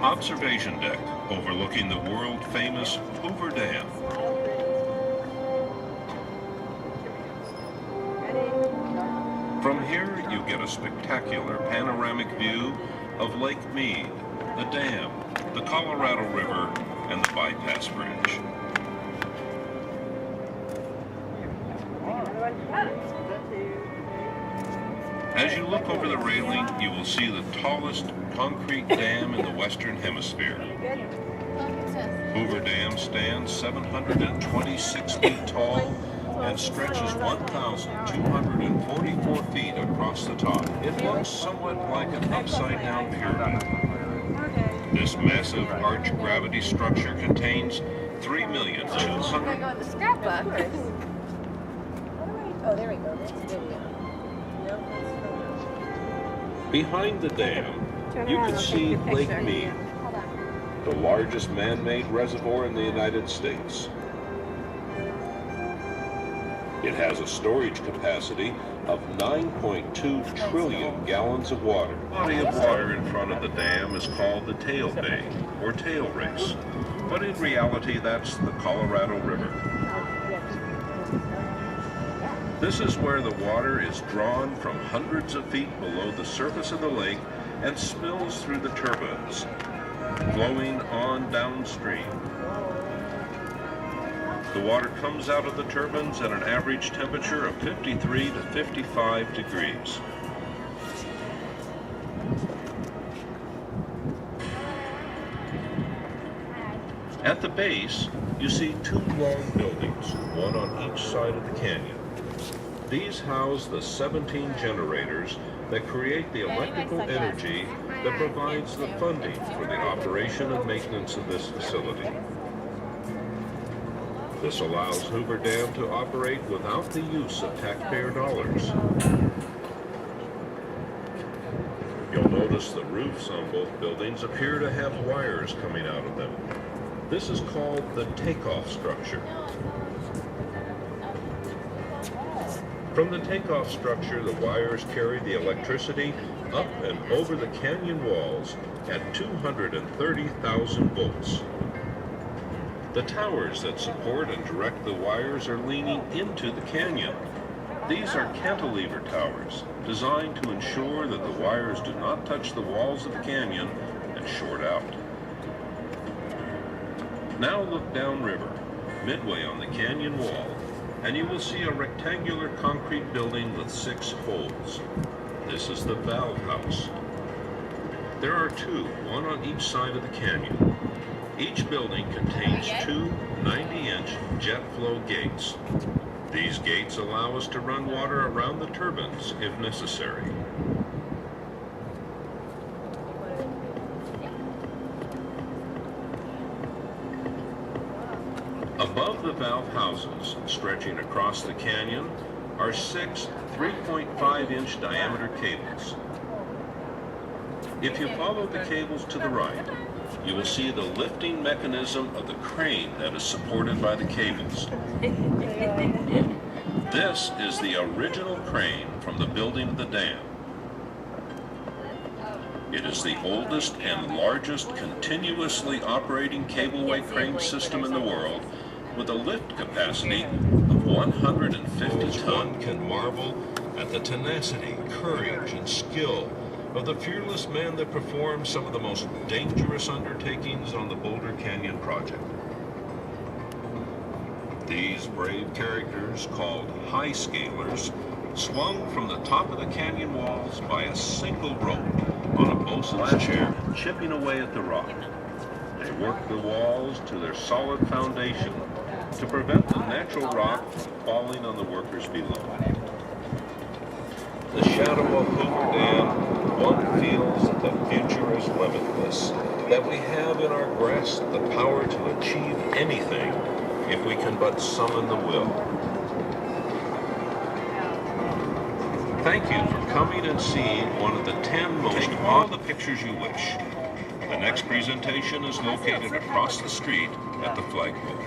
observation deck overlooking the world-famous Hoover Dam. From here, you get a spectacular panoramic view of Lake Mead, the dam, the Colorado River, and the bypass bridge. As you look over the railing, you will see the tallest concrete dam in the Western Hemisphere. Hoover Dam stands 726 feet tall and stretches 1,244 feet across the top. It looks somewhat like an upside-down pyramid. This massive arch gravity structure contains 3,200,000. The scrapbook. Oh, there we go. That's video. Behind the dam, you can see Lake Mead, the largest man-made reservoir in the United States. It has a storage capacity of 9.2 trillion gallons of water. The body of water in front of the dam is called the tail bay, or tail race, but in reality that's the Colorado River. This is where the water is drawn from hundreds of feet below the surface of the lake and spills through the turbines, flowing on downstream. The water comes out of the turbines at an average temperature of 53 to 55 degrees. At the base, you see two long buildings, one on each side of the canyon. These house the 17 generators that create the electrical energy that provides the funding for the operation and maintenance of this facility. This allows Hoover Dam to operate without the use of taxpayer dollars. You'll notice the roofs on both buildings appear to have wires coming out of them. This is called the takeoff structure. From the takeoff structure, the wires carry the electricity up and over the canyon walls at 230,000 volts. The towers that support and direct the wires are leaning into the canyon. These are cantilever towers, designed to ensure that the wires do not touch the walls of the canyon and short out. Now look downriver, midway on the canyon wall, and you will see a rectangular concrete building with 6 holes. This is the valve house. There are two, one on each side of the canyon. Each building contains two 90-inch jet flow gates. These gates allow us to run water around the turbines if necessary. Above the valve houses, stretching across the canyon, are 6 3.5-inch diameter cables. If you follow the cables to the right, you will see the lifting mechanism of the crane that is supported by the cables. This is the original crane from the building of the dam. It is the oldest and largest continuously operating cableway crane system in the world, with a lift capacity of 150 tons. One can marvel at the tenacity, courage, and skill of the fearless man that performed some of the most dangerous undertakings on the Boulder Canyon project. These brave characters, called high scalers, swung from the top of the canyon walls by a single rope on a bosun's chair, chipping away at the rock. They worked the walls to their solid foundation to prevent the natural rock from falling on the workers below. The shadow of Hoover Dam, one feels that the future is limitless, that we have in our grasp the power to achieve anything if we can but summon the will. Thank you for coming and seeing one of the 10 most. Take all the pictures you wish. The next presentation is located across the street at the flagpole.